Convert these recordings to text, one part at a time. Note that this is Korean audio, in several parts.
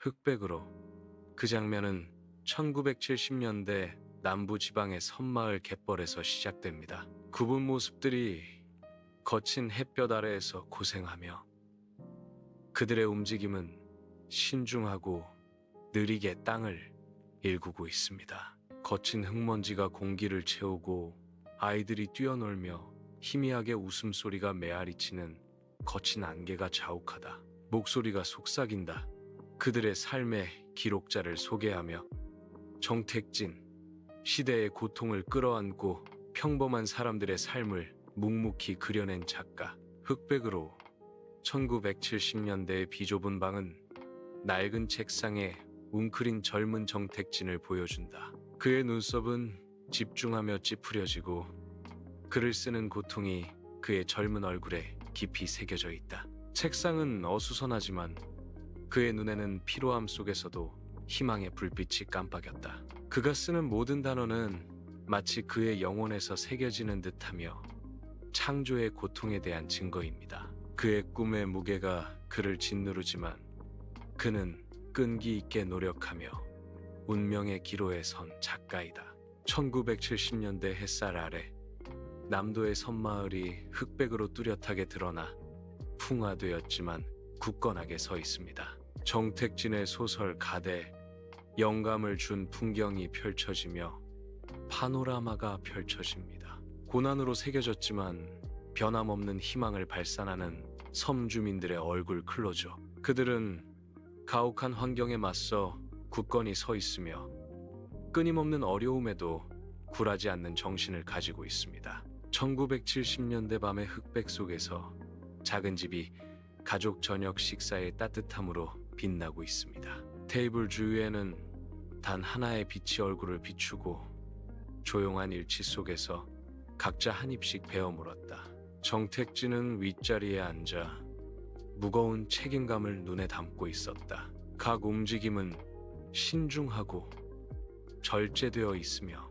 흑백으로. 그 장면은 1970년대 남부 지방의 섬마을 갯벌에서 시작됩니다. 굽은 모습들이 거친 햇볕 아래에서 고생하며 그들의 움직임은 신중하고 느리게 땅을 일구고 있습니다. 거친 흙먼지가 공기를 채우고 아이들이 뛰어놀며 희미하게 웃음소리가 메아리치는 거친 안개가 자욱하다. 목소리가 속삭인다. 그들의 삶의 기록자를 소개하며 정택진, 시대의 고통을 끌어안고 평범한 사람들의 삶을 묵묵히 그려낸 작가. 흑백으로. 1970년대의 비좁은 방은 낡은 책상에 웅크린 젊은 정택진을 보여준다. 그의 눈썹은 집중하며 찌푸려지고 글을 쓰는 고통이 그의 젊은 얼굴에 깊이 새겨져 있다. 책상은 어수선하지만 그의 눈에는 피로함 속에서도 희망의 불빛이 깜빡였다. 그가 쓰는 모든 단어는 마치 그의 영혼에서 새겨지는 듯하며 창조의 고통에 대한 증거입니다. 그의 꿈의 무게가 그를 짓누르지만 그는 끈기 있게 노력하며 운명의 기로에 선 작가이다. 1970년대 햇살 아래 남도의 섬마을이 흑백으로 뚜렷하게 드러나 풍화되었지만 굳건하게 서 있습니다. 정택진의 소설 가대, 영감을 준 풍경이 펼쳐지며 파노라마가 펼쳐집니다. 고난으로 새겨졌지만 변함없는 희망을 발산하는 섬 주민들의 얼굴 클로저. 그들은 가혹한 환경에 맞서 굳건히 서 있으며 끊임없는 어려움에도 굴하지 않는 정신을 가지고 있습니다. 1970년대 밤의 흑백 속에서 작은 집이 가족 저녁 식사의 따뜻함으로 빛나고 있습니다. 테이블 주위에는 단 하나의 빛이 얼굴을 비추고 조용한 일치 속에서 각자 한 입씩 베어 물었다. 정택진은 윗자리에 앉아 무거운 책임감을 눈에 담고 있었다. 각 움직임은 신중하고 절제되어 있으며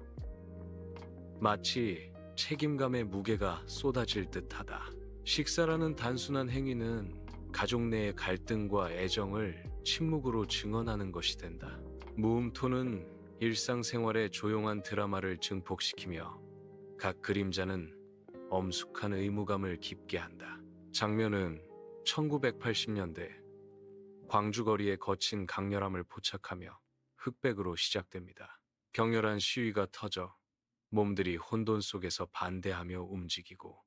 마치 책임감의 무게가 쏟아질 듯하다. 식사라는 단순한 행위는 가족 내의 갈등과 애정을 침묵으로 증언하는 것이 된다. 무음토는 일상생활의 조용한 드라마를 증폭시키며 각 그림자는 엄숙한 의무감을 깊게 한다. 장면은 1980년대 광주거리의 거친 강렬함을 포착하며 흑백으로 시작됩니다. 격렬한 시위가 터져 몸들이 혼돈 속에서 반대하며 움직이고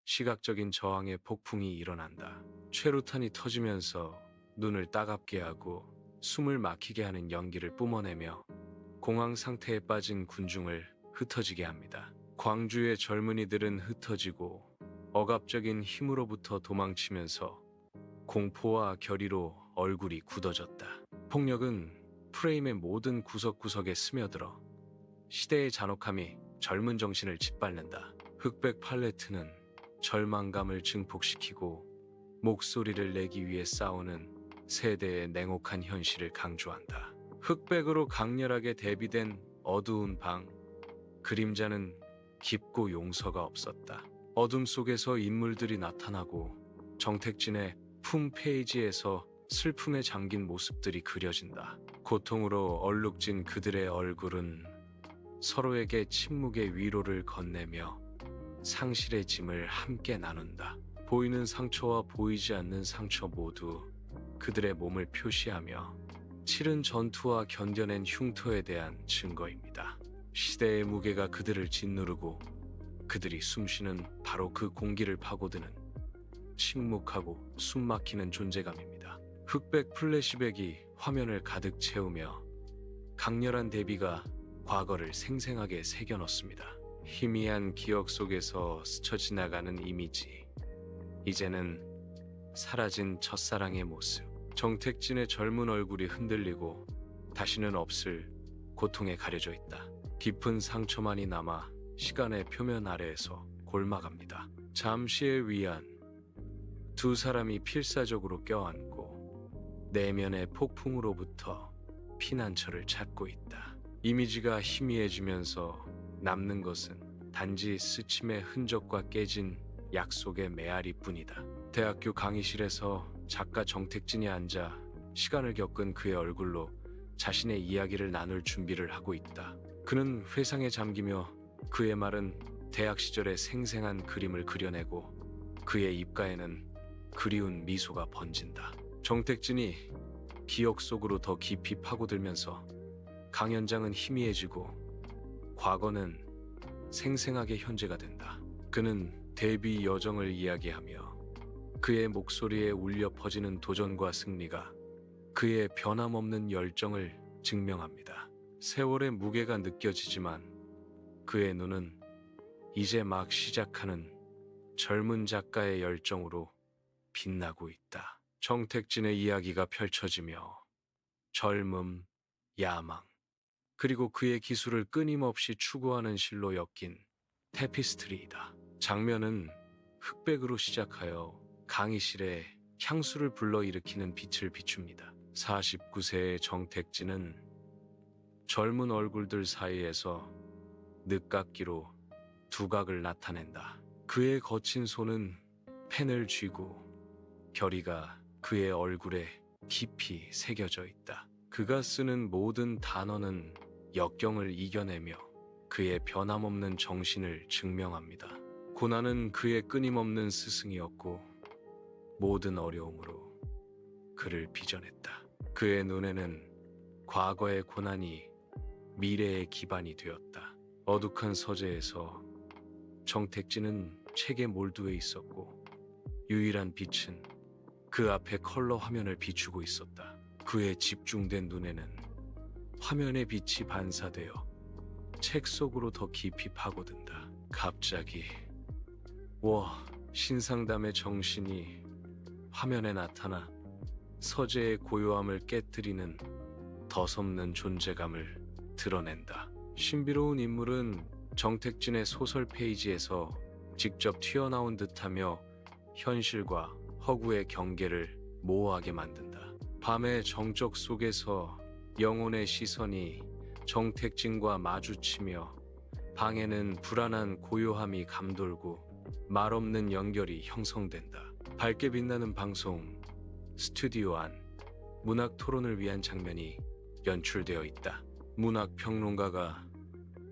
시각적인 저항의 폭풍이 일어난다. 최루탄이 터지면서 눈을 따갑게 하고 숨을 막히게 하는 연기를 뿜어내며 공황 상태에 빠진 군중을 흩어지게 합니다. 광주의 젊은이들은 흩어지고 억압적인 힘으로부터 도망치면서 공포와 결의로 얼굴이 굳어졌다. 폭력은 프레임의 모든 구석구석에 스며들어 시대의 잔혹함이 젊은 정신을 짓밟는다. 흑백 팔레트는 절망감을 증폭시키고 목소리를 내기 위해 싸우는 세대의 냉혹한 현실을 강조한다. 흑백으로 강렬하게 대비된 어두운 방, 그림자는 깊고 용서가 없었다. 어둠 속에서 인물들이 나타나고 정택진의 품 페이지에서 슬픔에 잠긴 모습들이 그려진다. 고통으로 얼룩진 그들의 얼굴은 서로에게 침묵의 위로를 건네며 상실의 짐을 함께 나눈다. 보이는 상처와 보이지 않는 상처 모두 그들의 몸을 표시하며 치른 전투와 견뎌낸 흉터에 대한 증거입니다. 시대의 무게가 그들을 짓누르고 그들이 숨쉬는 바로 그 공기를 파고드는 침묵하고 숨막히는 존재감입니다. 흑백 플래시백이 화면을 가득 채우며 강렬한 대비가 과거를 생생하게 새겨넣습니다. 희미한 기억 속에서 스쳐 지나가는 이미지, 이제는 사라진 첫사랑의 모습, 정택진의 젊은 얼굴이 흔들리고 다시는 없을 고통에 가려져 있다. 깊은 상처만이 남아 시간의 표면 아래에서 골마갑니다. 잠시의 위안, 두 사람이 필사적으로 껴안고 내면의 폭풍으로부터 피난처를 찾고 있다. 이미지가 희미해지면서 남는 것은 단지 스침의 흔적과 깨진 약속의 메아리뿐이다. 대학교 강의실에서 작가 정택진이 앉아 시간을 겪은 그의 얼굴로 자신의 이야기를 나눌 준비를 하고 있다. 그는 회상에 잠기며 그의 말은 대학 시절의 생생한 그림을 그려내고 그의 입가에는 그리운 미소가 번진다. 정택진이 기억 속으로 더 깊이 파고들면서 강연장은 희미해지고 과거는 생생하게 현재가 된다. 그는 데뷔 여정을 이야기하며 그의 목소리에 울려 퍼지는 도전과 승리가 그의 변함없는 열정을 증명합니다. 세월의 무게가 느껴지지만 그의 눈은 이제 막 시작하는 젊은 작가의 열정으로 빛나고 있다. 정택진의 이야기가 펼쳐지며 젊음, 야망, 그리고 그의 기술을 끊임없이 추구하는 실로 엮인 테피스트리이다. 장면은 흑백으로 시작하여 강의실에 향수를 불러일으키는 빛을 비춥니다. 49세의 정택진은 젊은 얼굴들 사이에서 늦깎이로 두각을 나타낸다. 그의 거친 손은 펜을 쥐고 결의가 그의 얼굴에 깊이 새겨져 있다. 그가 쓰는 모든 단어는 역경을 이겨내며 그의 변함없는 정신을 증명합니다. 고난은 그의 끊임없는 스승이었고 모든 어려움으로 그를 빚어냈다. 그의 눈에는 과거의 고난이 미래의 기반이 되었다. 어둑한 서재에서 정택진은 책에 몰두해 있었고 유일한 빛은 그 앞에 컬러 화면을 비추고 있었다. 그의 집중된 눈에는 화면의 빛이 반사되어 책 속으로 더 깊이 파고든다. 갑자기 신상담의 정신이 화면에 나타나 서재의 고요함을 깨뜨리는 더섭는 존재감을 드러낸다. 신비로운 인물은 정택진의 소설 페이지에서 직접 튀어나온 듯하며 현실과 허구의 경계를 모호하게 만든다. 밤의 정적 속에서 영혼의 시선이 정택진과 마주치며 방에는 불안한 고요함이 감돌고 말없는 연결이 형성된다. 밝게 빛나는 방송 스튜디오 안 문학 토론을 위한 장면이 연출되어 있다. 문학 평론가가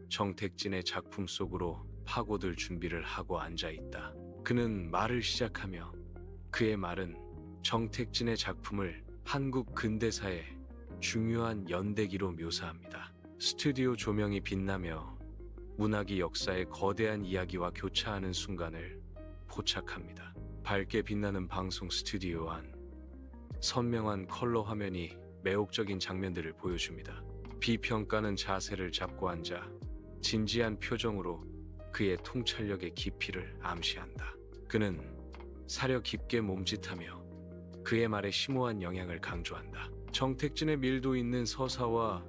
정택진의 작품 속으로 파고들 준비를 하고 앉아 있다. 그는 말을 시작하며 그의 말은 정택진의 작품을 한국 근대사의 중요한 연대기로 묘사합니다. 스튜디오 조명이 빛나며 문학이 역사의 거대한 이야기와 교차하는 순간을 포착합니다. 밝게 빛나는 방송 스튜디오 안 선명한 컬러 화면이 매혹적인 장면들을 보여줍니다. 비평가는 자세를 잡고 앉아 진지한 표정으로 그의 통찰력의 깊이를 암시한다. 그는 사려 깊게 몸짓하며 그의 말에 심오한 영향을 강조한다. 정택진의 밀도 있는 서사와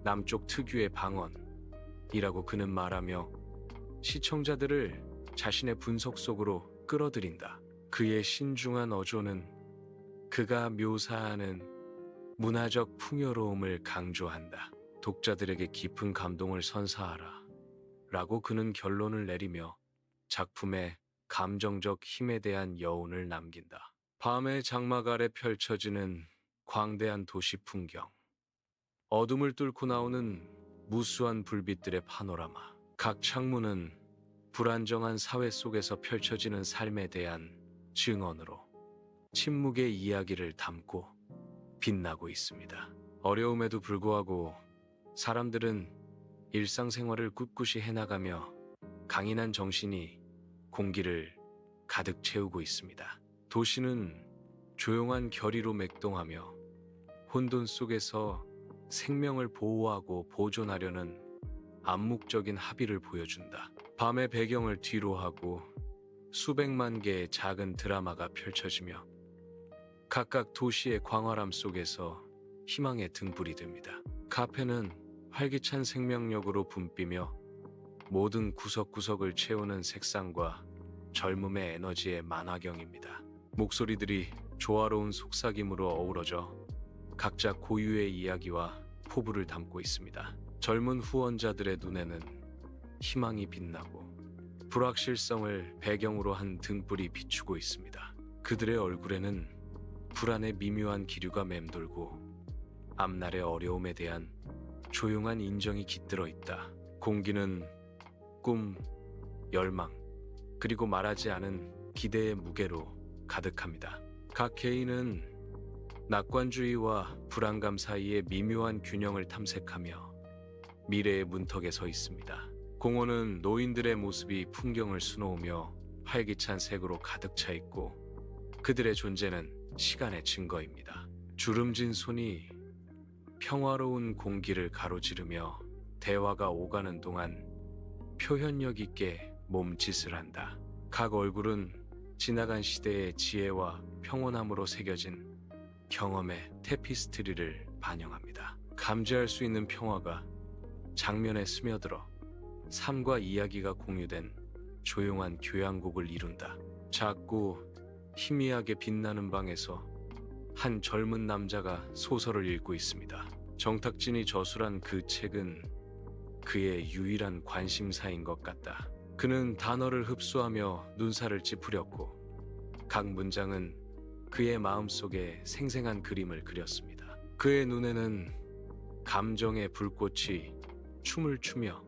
남쪽 특유의 방언이라고 그는 말하며 시청자들을 자신의 분석 속으로 끌어들인다. 그의 신중한 어조는 그가 묘사하는 문화적 풍요로움을 강조한다. 독자들에게 깊은 감동을 선사하라 라고 그는 결론을 내리며 작품의 감정적 힘에 대한 여운을 남긴다. 밤의 장막 아래 펼쳐지는 광대한 도시 풍경, 어둠을 뚫고 나오는 무수한 불빛들의 파노라마, 각 창문은 불안정한 사회 속에서 펼쳐지는 삶에 대한 증언으로 침묵의 이야기를 담고 빛나고 있습니다. 어려움에도 불구하고 사람들은 일상생활을 꿋꿋이 해나가며 강인한 정신이 공기를 가득 채우고 있습니다. 도시는 조용한 결의로 맥동하며 혼돈 속에서 생명을 보호하고 보존하려는 암묵적인 합의를 보여준다. 밤의 배경을 뒤로 하고 수백만 개의 작은 드라마가 펼쳐지며 각각 도시의 광활함 속에서 희망의 등불이 됩니다. 카페는 활기찬 생명력으로 붐비며 모든 구석구석을 채우는 색상과 젊음의 에너지의 만화경입니다. 목소리들이 조화로운 속삭임으로 어우러져 각자 고유의 이야기와 포부를 담고 있습니다. 젊은 후원자들의 눈에는 희망이 빛나고 불확실성을 배경으로 한 등불이 비추고 있습니다. 그들의 얼굴에는 불안의 미묘한 기류가 맴돌고 앞날의 어려움에 대한 조용한 인정이 깃들어 있다. 공기는 꿈, 열망, 그리고 말하지 않은 기대의 무게로 가득합니다. 각 개인은 낙관주의와 불안감 사이의 미묘한 균형을 탐색하며 미래의 문턱에 서 있습니다. 공원은 노인들의 모습이 풍경을 수놓으며 활기찬 색으로 가득 차 있고 그들의 존재는 시간의 증거입니다. 주름진 손이 평화로운 공기를 가로지르며 대화가 오가는 동안 표현력 있게 몸짓을 한다. 각 얼굴은 지나간 시대의 지혜와 평온함으로 새겨진 경험의 테피스트리를 반영합니다. 감지할 수 있는 평화가 장면에 스며들어 삶과 이야기가 공유된 조용한 교향곡을 이룬다. 작고 희미하게 빛나는 방에서 한 젊은 남자가 소설을 읽고 있습니다. 정탁진이 저술한 그 책은 그의 유일한 관심사인 것 같다. 그는 단어를 흡수하며 눈살을 찌푸렸고 각 문장은 그의 마음속에 생생한 그림을 그렸습니다. 그의 눈에는 감정의 불꽃이 춤을 추며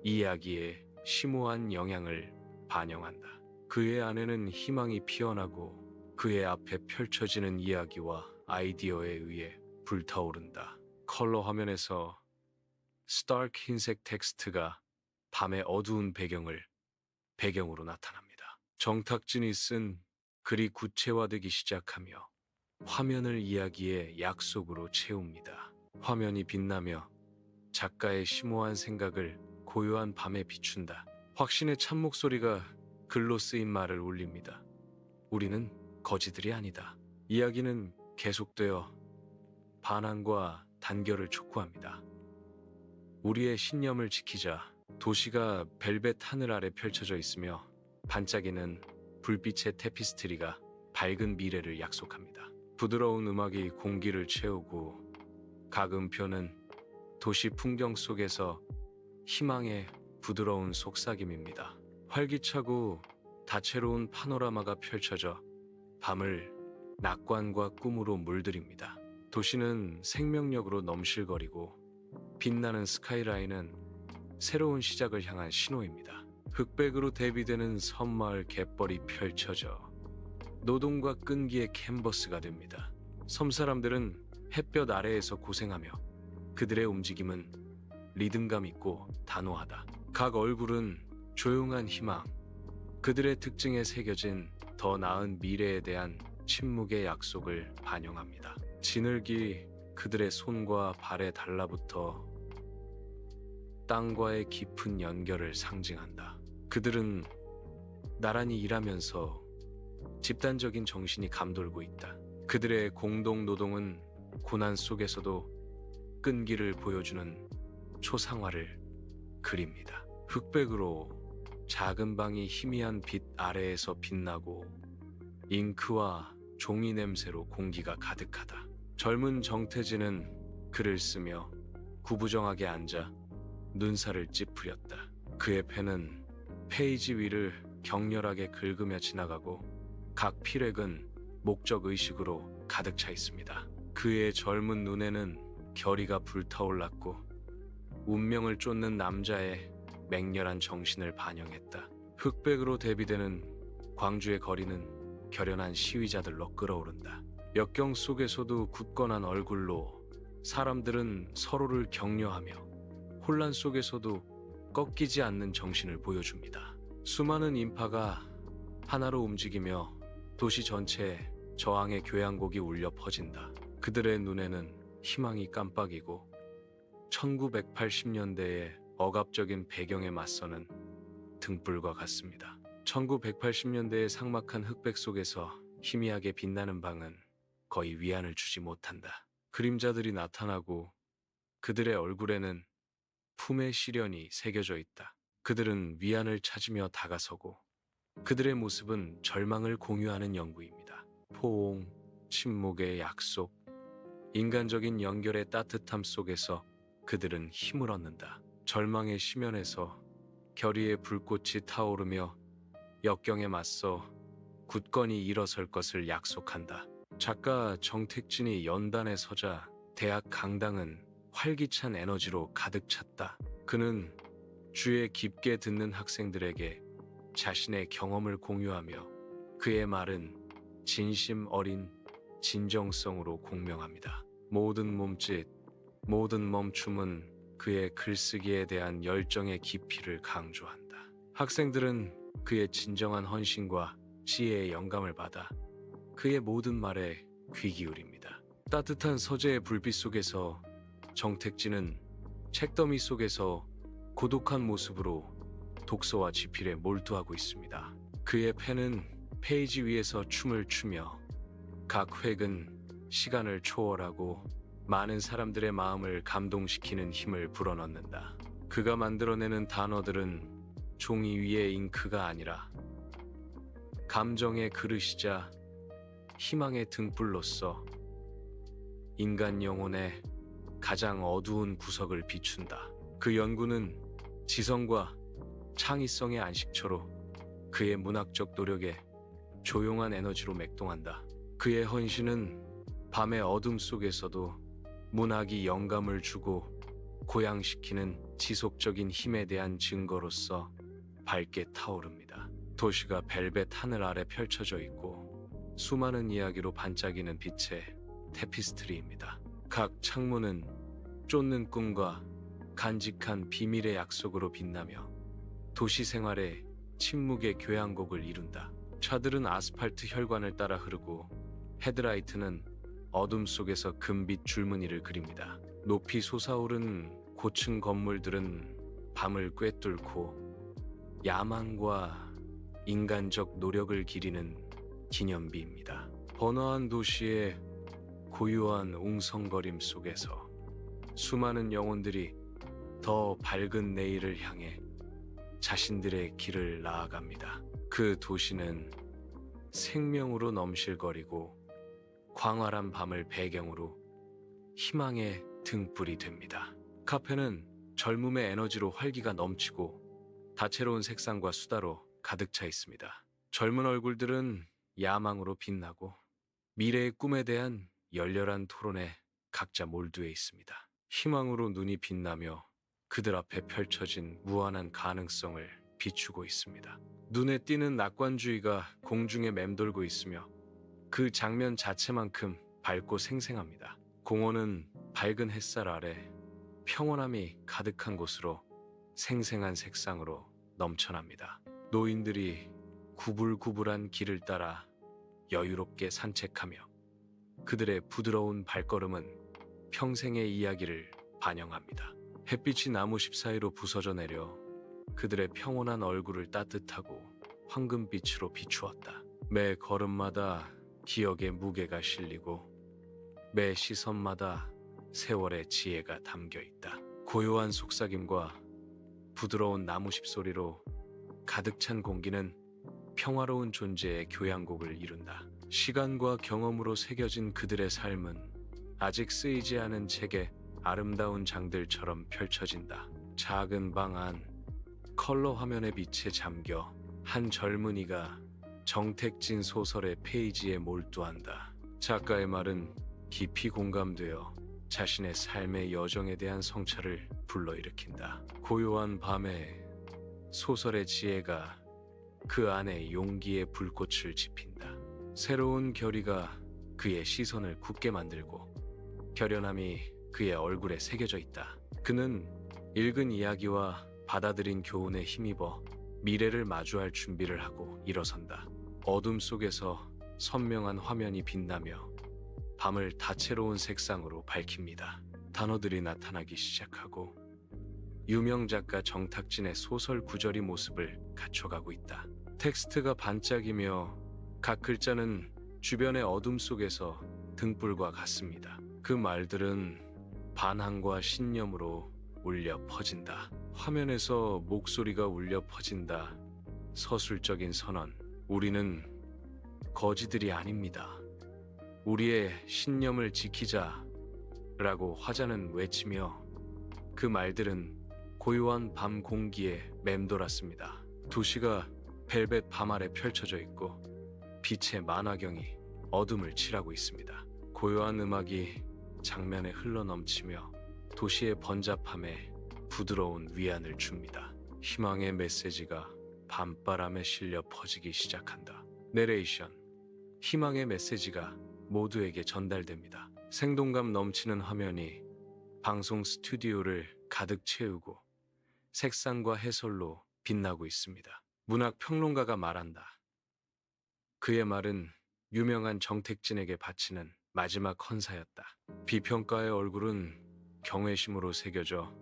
이야기에 심오한 영향을 반영한다. 그의 안에는 희망이 피어나고 그의 앞에 펼쳐지는 이야기와 아이디어에 의해 불타오른다. 컬러 화면에서 스타크 흰색 텍스트가 밤의 어두운 배경으로 나타납니다. 정탁진이 쓴 글이 구체화되기 시작하며 화면을 이야기의 약속으로 채웁니다. 화면이 빛나며 작가의 심오한 생각을 고요한 밤에 비춘다. 확신의 참목소리가 글로 쓰인 말을 울립니다. 우리는 거지들이 아니다. 이야기는 계속되어 반항과 단결을 촉구합니다. 우리의 신념을 지키자. 도시가 벨벳 하늘 아래 펼쳐져 있으며 반짝이는 불빛의 테피스트리가 밝은 미래를 약속합니다. 부드러운 음악이 공기를 채우고 각 음표는 도시 풍경 속에서 희망의 부드러운 속삭임입니다. 활기차고 다채로운 파노라마가 펼쳐져 밤을 낙관과 꿈으로 물들입니다. 도시는 생명력으로 넘실거리고 빛나는 스카이라인은 새로운 시작을 향한 신호입니다. 흑백으로 대비되는 섬마을 갯벌이 펼쳐져 노동과 끈기의 캔버스가 됩니다. 섬 사람들은 햇볕 아래에서 고생하며 그들의 움직임은 리듬감 있고 단호하다. 각 얼굴은 조용한 희망, 그들의 특징에 새겨진 더 나은 미래에 대한 침묵의 약속을 반영합니다. 지늘기 그들의 손과 발에 달라붙어 땅과의 깊은 연결을 상징한다. 그들은 나란히 일하면서 집단적인 정신이 감돌고 있다. 그들의 공동 노동은 고난 속에서도 끈기를 보여주는 초상화를 그립니다. 흑백으로 작은 방이 희미한 빛 아래에서 빛나고 잉크와 종이 냄새로 공기가 가득하다. 젊은 정태진은 글을 쓰며 구부정하게 앉아 눈살을 찌푸렸다. 그의 펜은 페이지 위를 격렬하게 긁으며 지나가고 각 필획은 목적 의식으로 가득 차 있습니다. 그의 젊은 눈에는 결의가 불타올랐고 운명을 쫓는 남자의 맹렬한 정신을 반영했다. 흑백으로 대비되는 광주의 거리는 결연한 시위자들로 끓어오른다. 역경 속에서도 굳건한 얼굴로 사람들은 서로를 격려하며 혼란 속에서도 꺾이지 않는 정신을 보여줍니다. 수많은 인파가 하나로 움직이며 도시 전체에 저항의 교향곡이 울려 퍼진다. 그들의 눈에는 희망이 깜빡이고 1980년대의 억압적인 배경에 맞서는 등불과 같습니다. 1980년대의 삭막한 흑백 속에서 희미하게 빛나는 방은 거의 위안을 주지 못한다. 그림자들이 나타나고 그들의 얼굴에는 품의 시련이 새겨져 있다. 그들은 위안을 찾으며 다가서고 그들의 모습은 절망을 공유하는 연구입니다. 포옹, 침묵의 약속, 인간적인 연결의 따뜻함 속에서 그들은 힘을 얻는다. 절망의 심연에서 결의의 불꽃이 타오르며 역경에 맞서 굳건히 일어설 것을 약속한다. 작가 정택진이 연단에 서자 대학 강당은 활기찬 에너지로 가득 찼다. 그는 주에 깊게 듣는 학생들에게 자신의 경험을 공유하며 그의 말은 진심 어린 진정성으로 공명합니다. 모든 몸짓, 모든 멈춤은 그의 글쓰기에 대한 열정의 깊이를 강조한다. 학생들은 그의 진정한 헌신과 지혜의 영감을 받아 그의 모든 말에 귀 기울입니다. 따뜻한 서재의 불빛 속에서 정택진은 책더미 속에서 고독한 모습으로 독서와 지필에 몰두하고 있습니다. 그의 펜은 페이지 위에서 춤을 추며 각 획은 시간을 초월하고 많은 사람들의 마음을 감동시키는 힘을 불어넣는다. 그가 만들어내는 단어들은 종이 위의 잉크가 아니라 감정의 그릇이자 희망의 등불로서 인간 영혼의 가장 어두운 구석을 비춘다. 그 연구는 지성과 창의성의 안식처로 그의 문학적 노력에 조용한 에너지로 맥동한다. 그의 헌신은 밤의 어둠 속에서도 문학이 영감을 주고 고양시키는 지속적인 힘에 대한 증거로서 밝게 타오릅니다. 도시가 벨벳 하늘 아래 펼쳐져 있고 수많은 이야기로 반짝이는 빛의 테피스트리입니다. 각 창문은 쫓는 꿈과 간직한 비밀의 약속으로 빛나며 도시 생활의 침묵의 교향곡을 이룬다. 차들은 아스팔트 혈관을 따라 흐르고 헤드라이트는 어둠 속에서 금빛 줄무늬를 그립니다. 높이 솟아오른 고층 건물들은 밤을 꿰뚫고 야망과 인간적 노력을 기리는 기념비입니다. 번화한 도시의 고요한 웅성거림 속에서 수많은 영혼들이 더 밝은 내일을 향해 자신들의 길을 나아갑니다. 그 도시는 생명으로 넘실거리고 광활한 밤을 배경으로 희망의 등불이 됩니다. 카페는 젊음의 에너지로 활기가 넘치고 다채로운 색상과 수다로 가득 차 있습니다. 젊은 얼굴들은 야망으로 빛나고 미래의 꿈에 대한 열렬한 토론에 각자 몰두해 있습니다. 희망으로 눈이 빛나며 그들 앞에 펼쳐진 무한한 가능성을 비추고 있습니다. 눈에 띄는 낙관주의가 공중에 맴돌고 있으며 그 장면 자체만큼 밝고 생생합니다. 공원은 밝은 햇살 아래 평온함이 가득한 곳으로 생생한 색상으로 넘쳐납니다. 노인들이 구불구불한 길을 따라 여유롭게 산책하며 그들의 부드러운 발걸음은 평생의 이야기를 반영합니다. 햇빛이 나무십 사이로 부서져 내려 그들의 평온한 얼굴을 따뜻하고 황금빛으로 비추었다. 매 걸음마다 기억의 무게가 실리고 매 시선마다 세월의 지혜가 담겨 있다. 고요한 속삭임과 부드러운 나무십 소리로 가득 찬 공기는 평화로운 존재의 교향곡을 이룬다. 시간과 경험으로 새겨진 그들의 삶은 아직 쓰이지 않은 책의 아름다운 장들처럼 펼쳐진다. 작은 방 안 컬러 화면의 빛에 잠겨 한 젊은이가 정택진 소설의 페이지에 몰두한다. 작가의 말은 깊이 공감되어 자신의 삶의 여정에 대한 성찰을 불러일으킨다. 고요한 밤에 소설의 지혜가 그 안에 용기의 불꽃을 지핀다. 새로운 결의가 그의 시선을 굳게 만들고 결연함이 그의 얼굴에 새겨져 있다. 그는 읽은 이야기와 받아들인 교훈에 힘입어 미래를 마주할 준비를 하고 일어선다. 어둠 속에서 선명한 화면이 빛나며 밤을 다채로운 색상으로 밝힙니다. 단어들이 나타나기 시작하고 유명 작가 정탁진의 소설 구절이 모습을 갖춰가고 있다. 텍스트가 반짝이며 각 글자는 주변의 어둠 속에서 등불과 같습니다. 그 말들은 반항과 신념으로 울려 퍼진다. 화면에서 목소리가 울려 퍼진다. 서술적인 선언. 우리는 거지들이 아닙니다. 우리의 신념을 지키자 라고 화자는 외치며 그 말들은 고요한 밤 공기에 맴돌았습니다. 도시가 벨벳 밤 아래 펼쳐져 있고 빛의 만화경이 어둠을 칠하고 있습니다. 고요한 음악이 장면에 흘러넘치며 도시의 번잡함에 부드러운 위안을 줍니다. 희망의 메시지가 밤바람에 실려 퍼지기 시작한다. 내레이션. 희망의 메시지가 모두에게 전달됩니다. 생동감 넘치는 화면이 방송 스튜디오를 가득 채우고 색상과 해설로 빛나고 있습니다. 문학 평론가가 말한다. 그의 말은 유명한 정택진에게 바치는 마지막 헌사였다. 비평가의 얼굴은 경외심으로 새겨져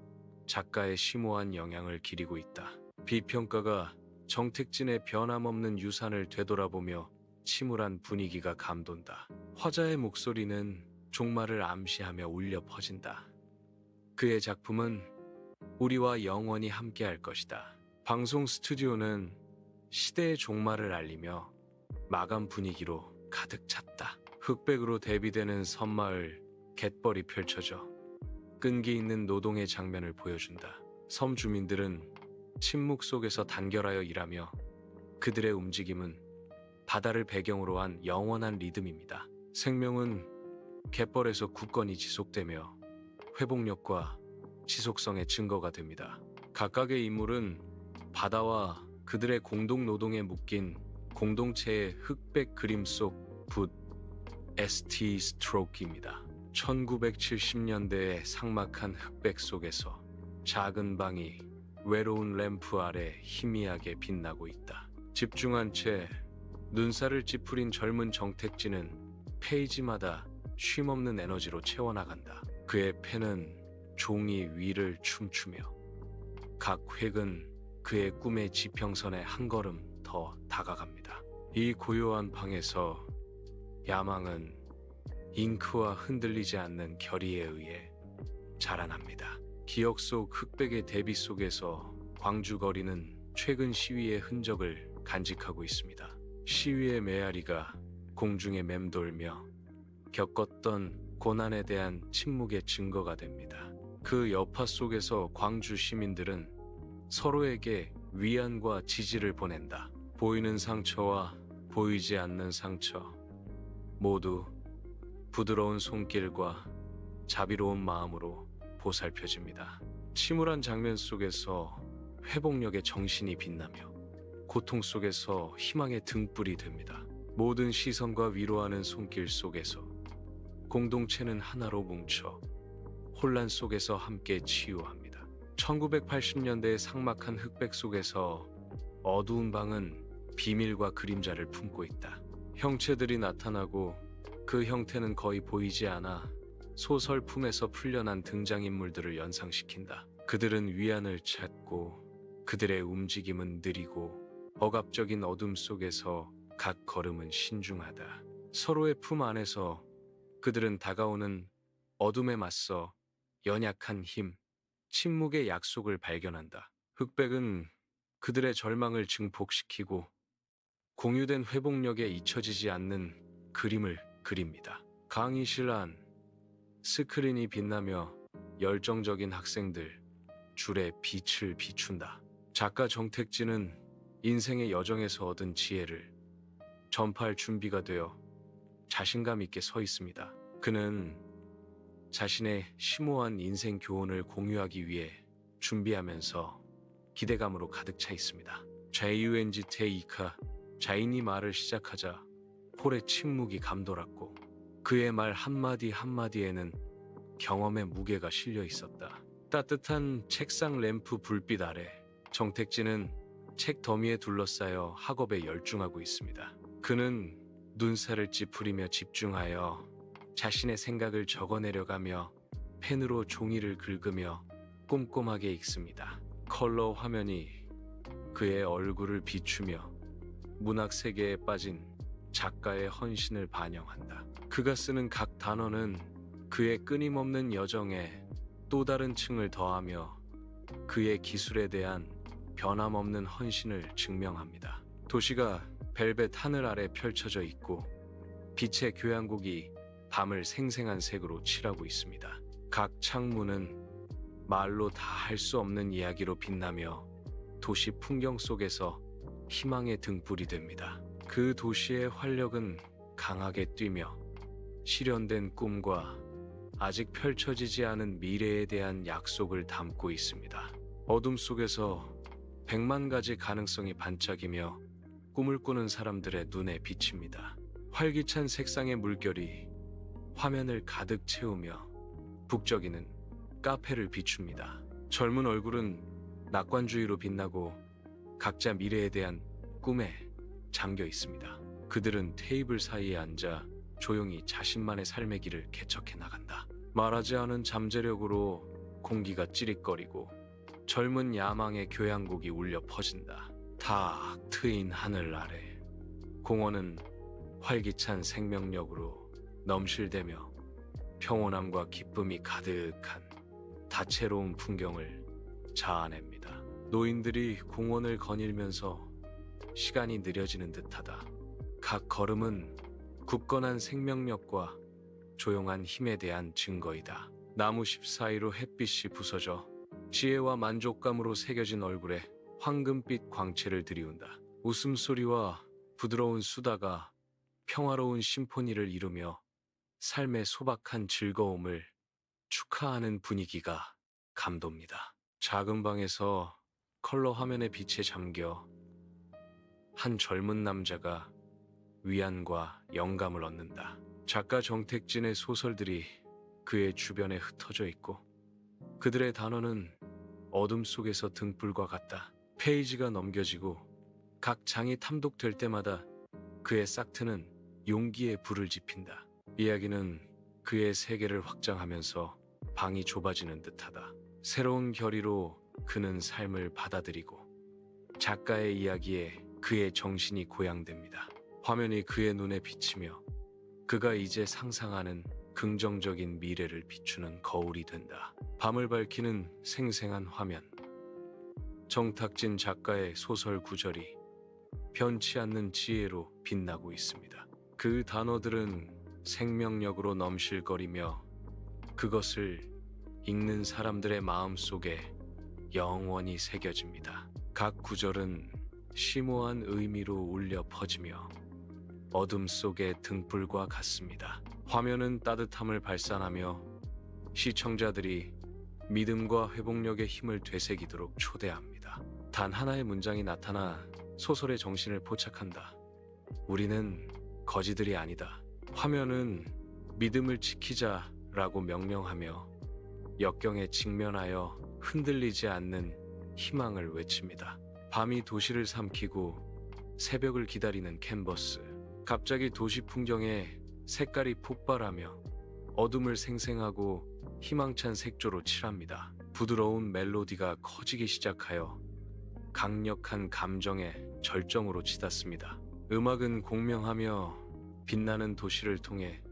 작가의 심오한 영향을 기리고 있다. 비평가가 정택진의 변함없는 유산을 되돌아보며 침울한 분위기가 감돈다. 화자의 목소리는 종말을 암시하며 울려 퍼진다. 그의 작품은 우리와 영원히 함께할 것이다. 방송 스튜디오는 시대의 종말을 알리며 마감 분위기로 가득 찼다. 흑백으로 대비되는 섬마을 갯벌이 펼쳐져 끈기 있는 노동의 장면을 보여준다. 섬 주민들은 침묵 속에서 단결하여 일하며 그들의 움직임은 바다를 배경으로 한 영원한 리듬입니다. 생명은 갯벌에서 굳건히 지속되며 회복력과 지속성의 증거가 됩니다. 각각의 인물은 바다와 그들의 공동 노동에 묶인 공동체의 흑백 그림 속 붓, ST 스트로크입니다. 1970년대의 삭막한 흑백 속에서 작은 방이 외로운 램프 아래 희미하게 빛나고 있다. 집중한 채 눈살을 찌푸린 젊은 정택진은 페이지마다 쉼없는 에너지로 채워나간다. 그의 펜은 종이 위를 춤추며 각 획은 그의 꿈의 지평선에 한 걸음 더 다가갑니다. 이 고요한 방에서 야망은 잉크와 흔들리지 않는 결의에 의해 자라납니다. 기억 속 흑백의 대비 속에서 광주 거리는 최근 시위의 흔적을 간직하고 있습니다. 시위의 메아리가 공중에 맴돌며 겪었던 고난에 대한 침묵의 증거가 됩니다. 그 여파 속에서 광주 시민들은 서로에게 위안과 지지를 보낸다. 보이는 상처와 보이지 않는 상처, 모두 부드러운 손길과 자비로운 마음으로 보살펴집니다. 침울한 장면 속에서 회복력의 정신이 빛나며 고통 속에서 희망의 등불이 됩니다. 모든 시선과 위로하는 손길 속에서 공동체는 하나로 뭉쳐 혼란 속에서 함께 치유합니다. 1980년대의 삭막한 흑백 속에서 어두운 방은 비밀과 그림자를 품고 있다. 형체들이 나타나고 그 형태는 거의 보이지 않아 소설 품에서 풀려난 등장인물들을 연상시킨다. 그들은 위안을 찾고 그들의 움직임은 느리고 억압적인 어둠 속에서 각 걸음은 신중하다. 서로의 품 안에서 그들은 다가오는 어둠에 맞서 연약한 힘, 침묵의 약속을 발견한다. 흑백은 그들의 절망을 증폭시키고 공유된 회복력에 잊혀지지 않는 그림을 그립니다. 강의실 안 스크린이 빛나며 열정적인 학생들 줄에 빛을 비춘다. 작가 정택진은 인생의 여정에서 얻은 지혜를 전파할 준비가 되어 자신감 있게 서 있습니다. 그는 자신의 심오한 인생 교훈을 공유하기 위해 준비하면서 기대감으로 가득 차 있습니다. JUNG 테이카 자인이 말을 시작하자 홀의 침묵이 감돌았고 그의 말 한마디 한마디에는 경험의 무게가 실려 있었다. 따뜻한 책상 램프 불빛 아래 정택진은 책 더미에 둘러싸여 학업에 열중하고 있습니다. 그는 눈살을 찌푸리며 집중하여 자신의 생각을 적어내려가며 펜으로 종이를 긁으며 꼼꼼하게 읽습니다. 컬러 화면이 그의 얼굴을 비추며 문학 세계에 빠진 작가의 헌신을 반영한다. 그가 쓰는 각 단어는 그의 끊임없는 여정에 또 다른 층을 더하며 그의 기술에 대한 변함없는 헌신을 증명합니다. 도시가 벨벳 하늘 아래 펼쳐져 있고 빛의 교향곡이 밤을 생생한 색으로 칠하고 있습니다. 각 창문은 말로 다 할 수 없는 이야기로 빛나며 도시 풍경 속에서 희망의 등불이 됩니다. 그 도시의 활력은 강하게 뛰며 실현된 꿈과 아직 펼쳐지지 않은 미래에 대한 약속을 담고 있습니다. 어둠 속에서 100만 가지 가능성이 반짝이며 꿈을 꾸는 사람들의 눈에 비칩니다. 활기찬 색상의 물결이 화면을 가득 채우며 북적이는 카페를 비춥니다. 젊은 얼굴은 낙관주의로 빛나고 각자 미래에 대한 꿈에 잠겨 있습니다. 그들은 테이블 사이에 앉아 조용히 자신만의 삶의 길을 개척해 나간다. 말하지 않은 잠재력으로 공기가 찌릿거리고 젊은 야망의 교향곡이 울려 퍼진다. 탁 트인 하늘 아래 공원은 활기찬 생명력으로 넘실대며 평온함과 기쁨이 가득한 다채로운 풍경을 자아냅니다. 노인들이 공원을 거닐면서 시간이 느려지는 듯하다. 각 걸음은 굳건한 생명력과 조용한 힘에 대한 증거이다. 나무잎 사이로 햇빛이 부서져 지혜와 만족감으로 새겨진 얼굴에 황금빛 광채를 드리운다. 웃음소리와 부드러운 수다가 평화로운 심포니를 이루며 삶의 소박한 즐거움을 축하하는 분위기가 감돕니다. 작은 방에서 컬러 화면의 빛에 잠겨 한 젊은 남자가 위안과 영감을 얻는다. 작가 정택진의 소설들이 그의 주변에 흩어져 있고 그들의 단어는 어둠 속에서 등불과 같다. 페이지가 넘겨지고 각 장이 탐독될 때마다 그의 싹트는 용기에 불을 지핀다. 이야기는 그의 세계를 확장하면서 방이 좁아지는 듯하다. 새로운 결의로 그는 삶을 받아들이고 작가의 이야기에 그의 정신이 고양됩니다. 화면이 그의 눈에 비치며 그가 이제 상상하는 긍정적인 미래를 비추는 거울이 된다. 밤을 밝히는 생생한 화면. 정탁진 작가의 소설 구절이 변치 않는 지혜로 빛나고 있습니다. 그 단어들은 생명력으로 넘실거리며 그것을 읽는 사람들의 마음속에 영원히 새겨집니다. 각 구절은 심오한 의미로 울려 퍼지며 어둠 속의 등불과 같습니다. 화면은 따뜻함을 발산하며 시청자들이 믿음과 회복력의 힘을 되새기도록 초대합니다. 단 하나의 문장이 나타나 소설의 정신을 포착한다. 우리는 거지들이 아니다. 화면은 믿음을 지키자라고 명령하며 역경에 직면하여 흔들리지 않는 희망을 외칩니다. 밤이 도시를 삼키고 새벽을 기다리는 캔버스. 갑자기 도시 풍경에 색깔이 폭발하며 어둠을 생생하고 희망찬 색조로 칠합니다. 부드러운 멜로디가 커지기 시작하여 강력한 감정의 절정으로 치닫습니다. 음악은 공명하며 빛나는 도시를 통해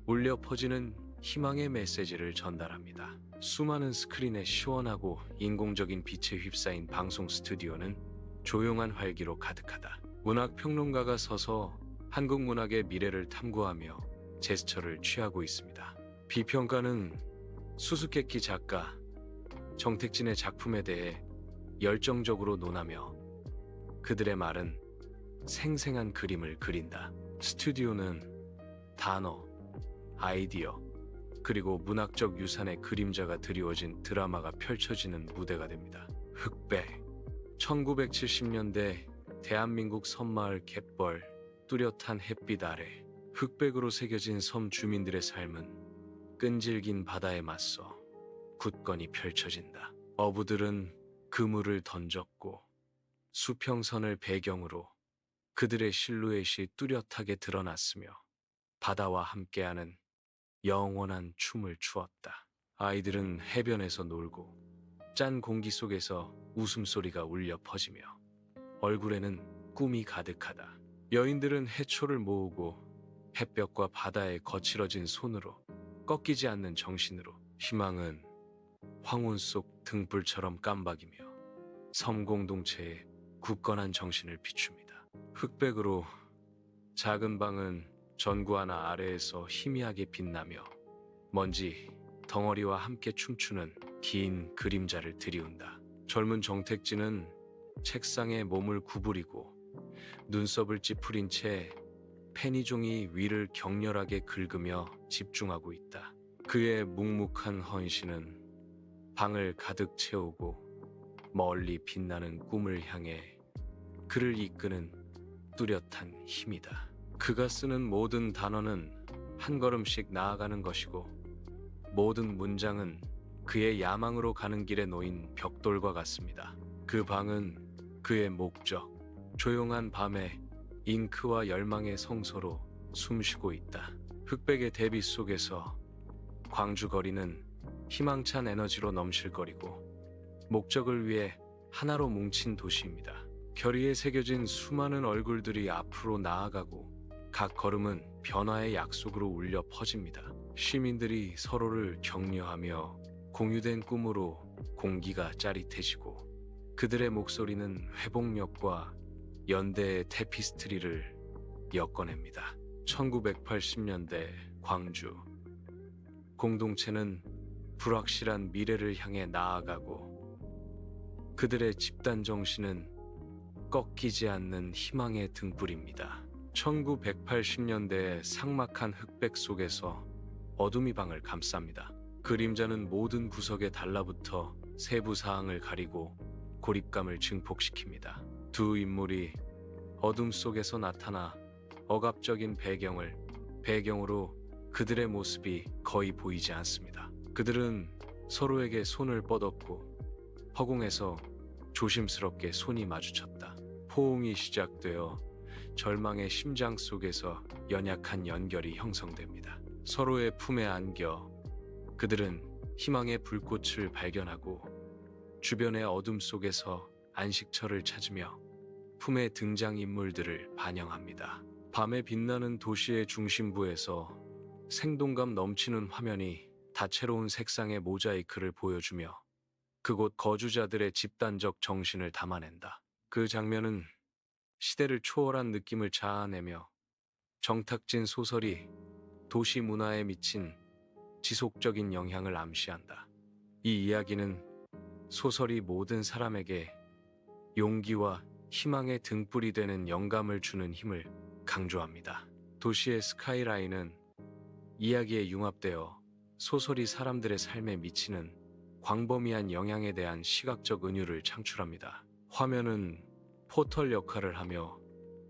울려 퍼지는 희망의 메시지를 전달합니다. 수많은 스크린에 시원하고 인공적인 빛에 휩싸인 방송 스튜디오는 조용한 활기로 가득하다. 문학 평론가가 서서 한국 문학의 미래를 탐구하며 제스처를 취하고 있습니다. 비평가는 수수께끼 작가 정택진의 작품에 대해 열정적으로 논하며 그들의 말은 생생한 그림을 그린다. 스튜디오는 단어, 아이디어, 그리고 문학적 유산의 그림자가 드리워진 드라마가 펼쳐지는 무대가 됩니다. 흑백. 1970년대 대한민국 섬마을 갯벌 뚜렷한 햇빛 아래 흑백으로 새겨진 섬 주민들의 삶은 끈질긴 바다에 맞서 굳건히 펼쳐진다. 어부들은 그물을 던졌고 수평선을 배경으로 그들의 실루엣이 뚜렷하게 드러났으며 바다와 함께하는 영원한 춤을 추었다. 아이들은 해변에서 놀고 짠 공기 속에서 웃음소리가 울려 퍼지며 얼굴에는 꿈이 가득하다. 여인들은 해초를 모으고 햇볕과 바다에 거칠어진 손으로 꺾이지 않는 정신으로 희망은 황혼 속 등불처럼 깜박이며 섬 공동체의 굳건한 정신을 비춥니다. 흑백으로 작은 방은 전구 하나 아래에서 희미하게 빛나며 먼지 덩어리와 함께 춤추는 긴 그림자를 드리운다. 젊은 정택진은 책상에 몸을 구부리고 눈썹을 찌푸린 채 페니종이 위를 격렬하게 긁으며 집중하고 있다. 그의 묵묵한 헌신은 방을 가득 채우고 멀리 빛나는 꿈을 향해 그를 이끄는 뚜렷한 힘이다. 그가 쓰는 모든 단어는 한 걸음씩 나아가는 것이고 모든 문장은 그의 야망으로 가는 길에 놓인 벽돌과 같습니다. 그 방은 그의 목적, 조용한 밤에 잉크와 열망의 성소로 숨쉬고 있다. 흑백의 대비 속에서 광주 거리는 희망찬 에너지로 넘실거리고 목적을 위해 하나로 뭉친 도시입니다. 결의에 새겨진 수많은 얼굴들이 앞으로 나아가고 각 걸음은 변화의 약속으로 울려 퍼집니다. 시민들이 서로를 격려하며 공유된 꿈으로 공기가 짜릿해지고 그들의 목소리는 회복력과 연대의 테피스트리를 엮어냅니다. 1980년대 광주. 공동체는 불확실한 미래를 향해 나아가고 그들의 집단 정신은 꺾이지 않는 희망의 등불입니다. 1980년대의 삭막한 흑백 속에서 어둠이 방을 감쌉니다. 그림자는 모든 구석에 달라붙어 세부 사항을 가리고 고립감을 증폭시킵니다. 두 인물이 어둠 속에서 나타나 억압적인 배경으로 그들의 모습이 거의 보이지 않습니다. 그들은 서로에게 손을 뻗었고 허공에서 조심스럽게 손이 마주쳤다. 포옹이 시작되어 절망의 심장 속에서 연약한 연결이 형성됩니다. 서로의 품에 안겨 그들은 희망의 불꽃을 발견하고 주변의 어둠 속에서 안식처를 찾으며 품의 등장인물들을 반영합니다. 밤에 빛나는 도시의 중심부에서 생동감 넘치는 화면이 다채로운 색상의 모자이크를 보여주며 그곳 거주자들의 집단적 정신을 담아낸다. 그 장면은 시대를 초월한 느낌을 자아내며 정탁진 소설이 도시 문화에 미친 지속적인 영향을 암시한다. 이 이야기는 소설이 모든 사람에게 용기와 희망의 등불이 되는 영감을 주는 힘을 강조합니다. 도시의 스카이라인은 이야기에 융합되어 소설이 사람들의 삶에 미치는 광범위한 영향에 대한 시각적 은유를 창출합니다. 화면은 포털 역할을 하며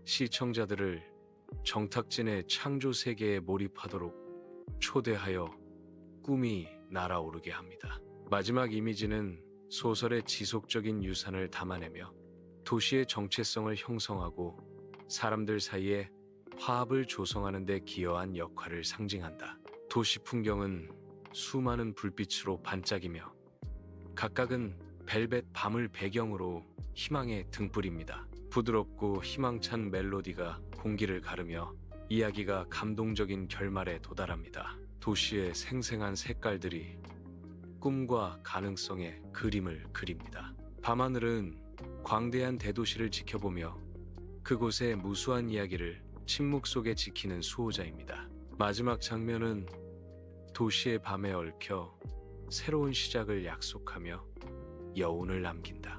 시청자들을 정탁진의 창조 세계에 몰입하도록 초대하여 꿈이 날아오르게 합니다. 마지막 이미지는 소설의 지속적인 유산을 담아내며 도시의 정체성을 형성하고 사람들 사이에 화합을 조성하는 데 기여한 역할을 상징한다. 도시 풍경은 수많은 불빛으로 반짝이며 각각은 벨벳 밤을 배경으로 희망의 등불입니다. 부드럽고 희망찬 멜로디가 공기를 가르며 이야기가 감동적인 결말에 도달합니다. 도시의 생생한 색깔들이 꿈과 가능성의 그림을 그립니다. 밤하늘은 광대한 대도시를 지켜보며 그곳의 무수한 이야기를 침묵 속에 지키는 수호자입니다. 마지막 장면은 도시의 밤에 얽혀 새로운 시작을 약속하며 여운을 남긴다.